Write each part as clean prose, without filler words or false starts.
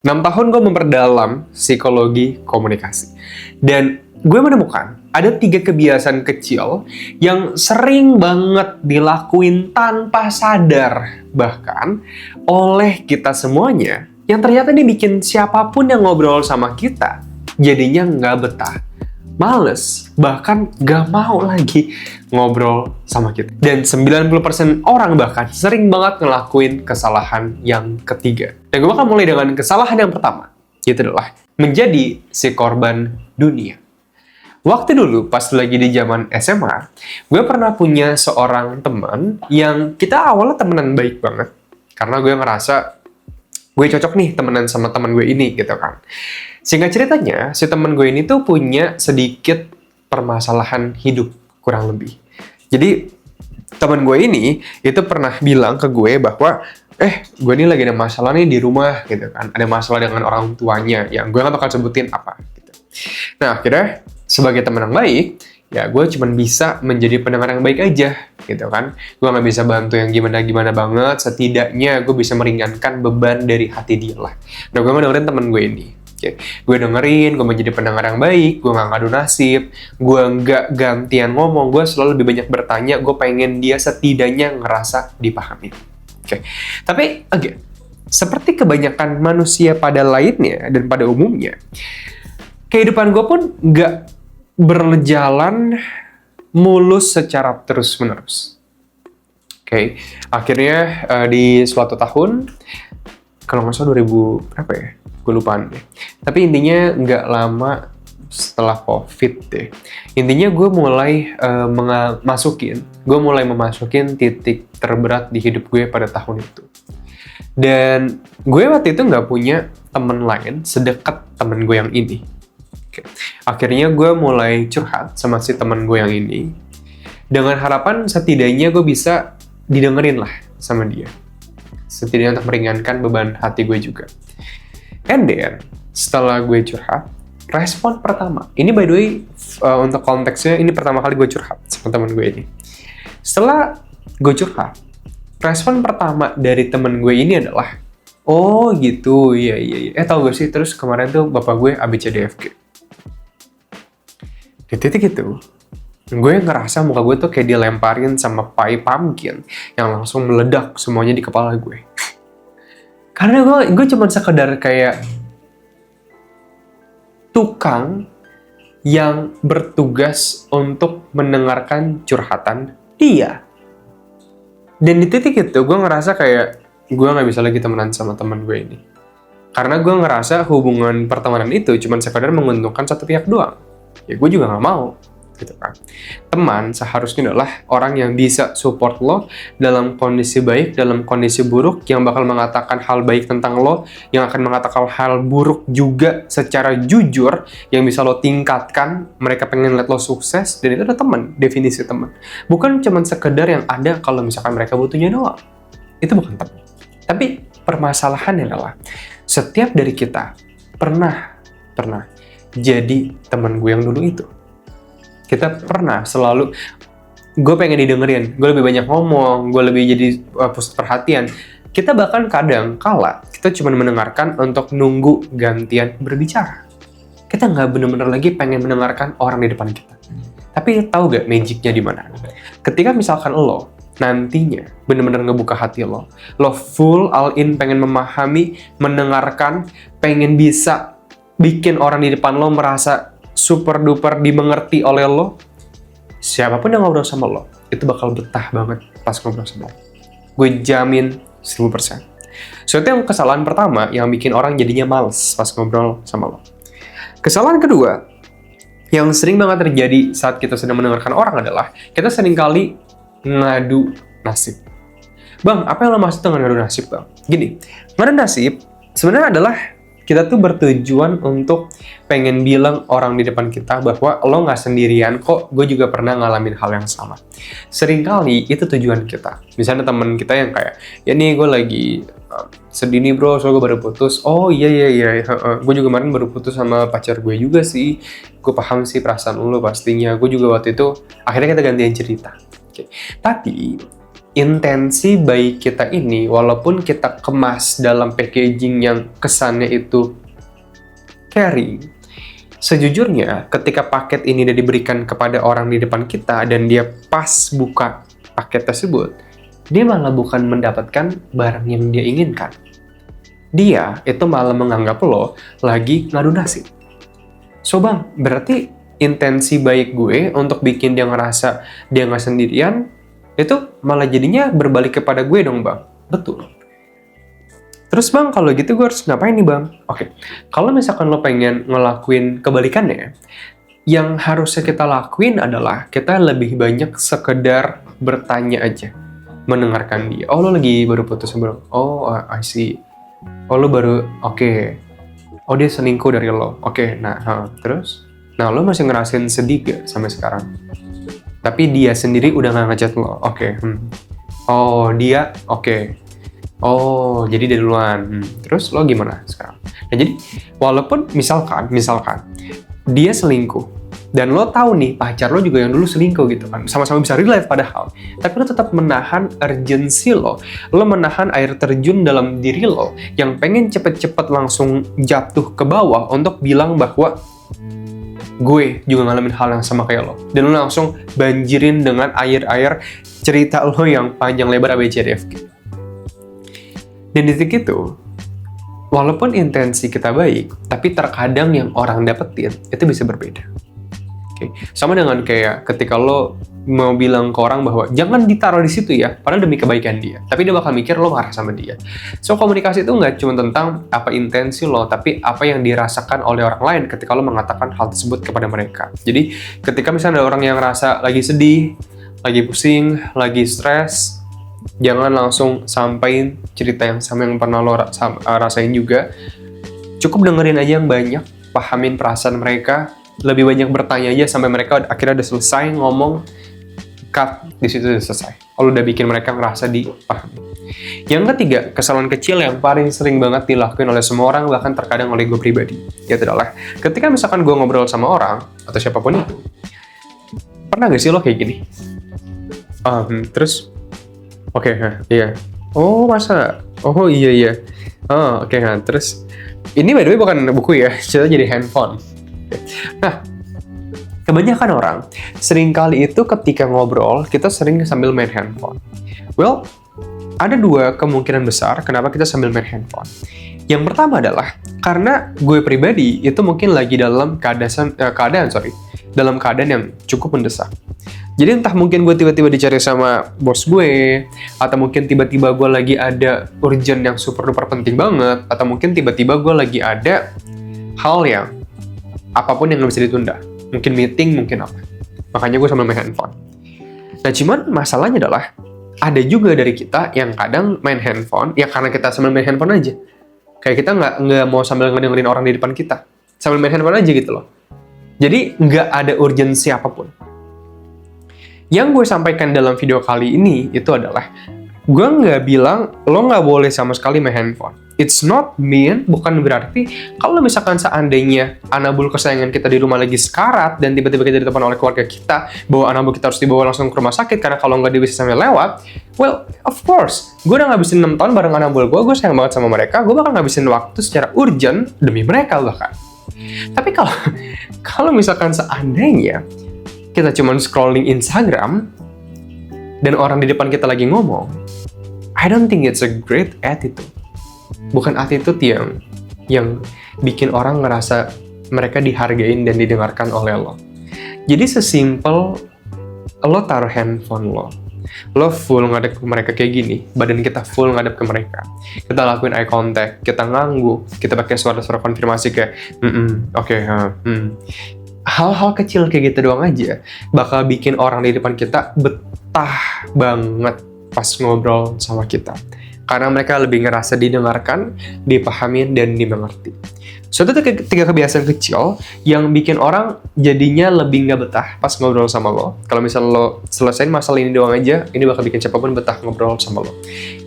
6 tahun gue memperdalam psikologi komunikasi. Dan gue menemukan ada 3 kebiasaan kecil yang sering banget dilakuin tanpa sadar. Bahkan oleh kita semuanya, yang ternyata ini bikin siapapun yang ngobrol sama kita jadinya nggak betah, males, bahkan gak mau lagi ngobrol sama kita. Dan 90% orang bahkan sering banget ngelakuin kesalahan yang ketiga. Dan gue bakal mulai dengan kesalahan yang pertama, yaitu adalah menjadi si korban dunia. Waktu dulu, pas lagi di zaman SMA, gue pernah punya seorang teman yang kita awalnya temenan baik banget. Karena gue ngerasa gue cocok nih temenan sama teman gue ini gitu kan. Singkat ceritanya, si teman gue ini tuh punya sedikit permasalahan hidup kurang lebih. Jadi teman gue ini itu pernah bilang ke gue bahwa gue ini lagi ada masalah nih di rumah gitu kan. Ada masalah dengan orang tuanya yang gue gak bakal sebutin apa gitu. Nah akhirnya sebagai teman yang baik, ya gue cuma bisa menjadi pendengar yang baik aja gitu kan. Gue gak bisa bantu yang gimana-gimana banget, setidaknya gue bisa meringankan beban dari hati dia lah. Nah gue ngedengerin temen gue ini. Oke. Gue dengerin, gue menjadi pendengar yang baik, gue gak ngadu nasib, gue gak gantian ngomong, gue selalu lebih banyak bertanya, gue pengen dia setidaknya ngerasa dipahami. Oke. Tapi again, seperti kebanyakan manusia pada lainnya dan pada umumnya, kehidupan gue pun gak berjalan mulus secara terus-menerus. Oke, akhirnya di suatu tahun, kalau nggak salah 2000 berapa ya? Gue lupa deh. Tapi intinya nggak lama setelah COVID deh. Intinya gue mulai memasukin titik terberat di hidup gue pada tahun itu. Dan gue waktu itu nggak punya temen lain sedekat temen gue yang ini. Oke. Akhirnya gue mulai curhat sama si teman gue yang ini dengan harapan setidaknya gue bisa didengerin lah sama dia, setidaknya untuk meringankan beban hati gue juga. And then setelah gue curhat, respon pertama ini by the way untuk konteksnya ini pertama kali gue curhat sama teman gue ini. Setelah gue curhat, respon pertama dari teman gue ini adalah, oh gitu, iya. Tau gak sih, terus kemarin tuh bapak gue ABCDFG. Di titik itu, gue ngerasa muka gue tuh kayak dilemparin sama pai pumpkin yang langsung meledak semuanya di kepala gue. Karena gue cuma sekedar kayak tukang yang bertugas untuk mendengarkan curhatan dia. Dan di titik itu, gue ngerasa kayak gue gak bisa lagi temenan sama teman gue ini. Karena gue ngerasa hubungan pertemanan itu cuma sekedar menguntungkan satu pihak doang. Ya gue juga gak mau gitu kan. Teman seharusnya adalah orang yang bisa support lo dalam kondisi baik, dalam kondisi buruk, yang bakal mengatakan hal baik tentang lo, yang akan mengatakan hal buruk juga secara jujur, yang bisa lo tingkatkan. Mereka pengen lihat lo sukses, dan itu adalah teman, definisi teman. Bukan cuma sekedar yang ada kalau misalkan mereka butuhnya doang. Itu bukan teman. Tapi permasalahannya adalah setiap dari kita pernah jadi teman gue yang dulu itu. Kita pernah selalu, gue pengen didengerin, gue lebih banyak ngomong, gue lebih jadi pusat perhatian. Kita bahkan kadang kala kita cuma mendengarkan untuk nunggu gantian berbicara. Kita nggak bener-bener lagi pengen mendengarkan orang di depan kita. Tapi tahu gak magicnya di mana? Ketika misalkan lo nantinya bener-bener ngebuka hati lo full all in, pengen memahami, mendengarkan, pengen bisa bikin orang di depan lo merasa super duper dimengerti oleh lo, siapapun yang ngobrol sama lo itu bakal betah banget pas ngobrol sama lo. Gue jamin 1000%. So itu yang kesalahan pertama yang bikin orang jadinya males pas ngobrol sama lo. Kesalahan kedua yang sering banget terjadi saat kita sedang mendengarkan orang adalah kita seringkali ngadu nasib. Bang, apa yang lo maksud dengan ngadu nasib, bang? Gini, ngadu nasib sebenarnya adalah kita tuh bertujuan untuk pengen bilang orang di depan kita bahwa lo nggak sendirian kok, gue juga pernah ngalamin hal yang sama. Seringkali itu tujuan kita. Misalnya temen kita yang kayak, ya nih gue lagi sedih nih bro, soalnya gue baru putus. Oh iya, gue juga kemarin baru putus sama pacar gue juga sih. Gue paham sih perasaan lo pastinya. Gue juga waktu itu, akhirnya kita gantian cerita. Okay. Tapi intensi baik kita ini, walaupun kita kemas dalam packaging yang kesannya itu caring, sejujurnya ketika paket ini udah diberikan kepada orang di depan kita dan dia pas buka paket tersebut, dia malah bukan mendapatkan barang yang dia inginkan. Dia itu malah menganggap lo lagi ngadu nasib. So bang, berarti intensi baik gue untuk bikin dia ngerasa dia nggak sendirian, itu malah jadinya berbalik kepada gue dong bang. Betul. Terus bang, kalau gitu gue harus ngapain nih bang? Oke, kalau misalkan lo pengen ngelakuin kebalikannya, yang harusnya kita lakuin adalah kita lebih banyak sekedar bertanya aja, mendengarkan dia. Oh, lo lagi baru putus sebelum? Oh, I see. Oh, lo baru, oke. Oh, dia selingkuh dari lo. Oke, nah, terus? Nah, lo masih ngerasain sedih gak sampai sekarang? Tapi dia sendiri udah gak ngechat lo. Oke. Oh, dia, oke. Oh, jadi dia duluan. Terus lo gimana sekarang? Nah, jadi walaupun misalkan dia selingkuh dan lo tahu nih pacar lo juga yang dulu selingkuh gitu kan, sama-sama bisa relate padahal, tapi lo tetap menahan urgensi lo menahan air terjun dalam diri lo yang pengen cepet-cepet langsung jatuh ke bawah untuk bilang bahwa gue juga ngalamin hal yang sama kayak lo, dan lo langsung banjirin dengan air cerita lo yang panjang lebar ABCDFG. Dan di titik itu, walaupun intensi kita baik, tapi terkadang yang orang dapetin itu bisa berbeda. Oke. Sama dengan kayak ketika lo mau bilang ke orang bahwa jangan ditaruh di situ ya, padahal demi kebaikan dia. Tapi dia bakal mikir lo marah sama dia. So, komunikasi itu nggak cuma tentang apa intensi lo, tapi apa yang dirasakan oleh orang lain ketika lo mengatakan hal tersebut kepada mereka. Jadi, ketika misalnya ada orang yang ngerasa lagi sedih, lagi pusing, lagi stres, jangan langsung sampaikan cerita yang sama yang pernah lo rasain juga. Cukup dengerin aja yang banyak, pahamin perasaan mereka, lebih banyak bertanya aja sampai mereka akhirnya udah selesai ngomong, cut, di situ udah selesai. Kalau udah bikin mereka ngerasa dipahami. Yang ketiga, kesalahan kecil yang paling sering banget dilakuin oleh semua orang, bahkan terkadang oleh gue pribadi, yaitu adalah ketika misalkan gue ngobrol sama orang atau siapapun itu, pernah gak sih lo kayak gini? Terus oke, iya. Oh, masa? Oh, iya. Oh, oke, terus ini by the way bukan buku ya, cerita jadi handphone. Nah, kebanyakan orang seringkali itu ketika ngobrol, kita sering sambil main handphone. Well, ada dua kemungkinan besar kenapa kita sambil main handphone. Yang pertama adalah karena gue pribadi itu mungkin lagi dalam dalam keadaan yang cukup mendesak. Jadi entah mungkin gue tiba-tiba dicari sama bos gue, atau mungkin tiba-tiba gue lagi ada urgent yang super duper penting banget, atau mungkin tiba-tiba gue lagi ada hal yang apapun yang gak bisa ditunda. Mungkin meeting, mungkin apa. Makanya gue sambil main handphone. Nah, cuman masalahnya adalah ada juga dari kita yang kadang main handphone, ya karena kita sambil main handphone aja. Kayak kita nggak mau sambil ngedengerin orang di depan kita. Sambil main handphone aja gitu loh. Jadi nggak ada urgensi apapun. Yang gue sampaikan dalam video kali ini itu adalah, gue nggak bilang lo nggak boleh sama sekali main handphone. It's not mean, bukan berarti kalau misalkan seandainya anabul kesayangan kita di rumah lagi sekarat dan tiba-tiba kita ditelepon oleh keluarga kita bahwa anabul kita harus dibawa langsung ke rumah sakit karena kalau nggak dia bisa sambil lewat, well, of course, gue udah ngabisin 6 tahun bareng anabul gue sayang banget sama mereka, gue bakal ngabisin waktu secara urgent demi mereka bahkan. Tapi kalau misalkan seandainya kita cuma scrolling Instagram dan orang di depan kita lagi ngomong, I don't think it's a great attitude. Bukan attitude yang bikin orang ngerasa mereka dihargain dan didengarkan oleh lo. Jadi sesimpel lo taruh handphone lo full ngadep ke mereka kayak gini, badan kita full ngadep ke mereka, kita lakuin eye contact, kita ngangguk, kita pakai suara-suara konfirmasi kayak hal-hal kecil kayak gitu doang aja bakal bikin orang di depan kita betah banget pas ngobrol sama kita. Karena mereka lebih ngerasa didengarkan, dipahamin, dan dimengerti. Suatu tiga kebiasaan kecil yang bikin orang jadinya lebih nggak betah pas ngobrol sama lo. Kalau misalnya lo selesain masalah ini doang aja, ini bakal bikin siapapun betah ngobrol sama lo.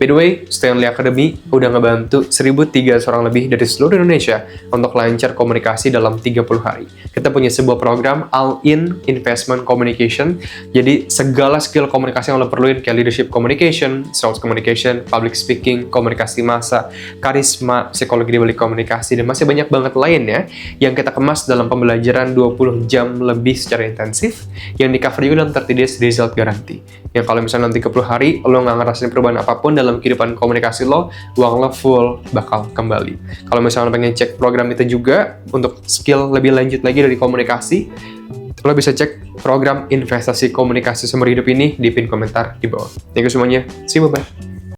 By the way, Stanley Academy udah ngebantu 1.300 orang lebih dari seluruh Indonesia untuk lancar komunikasi dalam 30 hari. Kita punya sebuah program All-in Investment Communication. Jadi segala skill komunikasi yang lo perluin kayak leadership communication, sales communication, public speaking, komunikasi massa, karisma, psikologi di balik komunikasi, dan masih banyak banget lainnya yang kita kemas dalam pembelajaran 20 jam lebih secara intensif yang di cover juga dalam 30 days result guarantee. Yang kalau misalnya nanti 30 hari lo nggak ngerasain perubahan apapun dalam kehidupan komunikasi lo, uang lo full bakal kembali. Kalau misalnya lo pengen cek program itu juga untuk skill lebih lanjut lagi dari komunikasi, lo bisa cek program investasi komunikasi seumur hidup ini di pin komentar di bawah. Thank you semuanya. See you, bye-bye.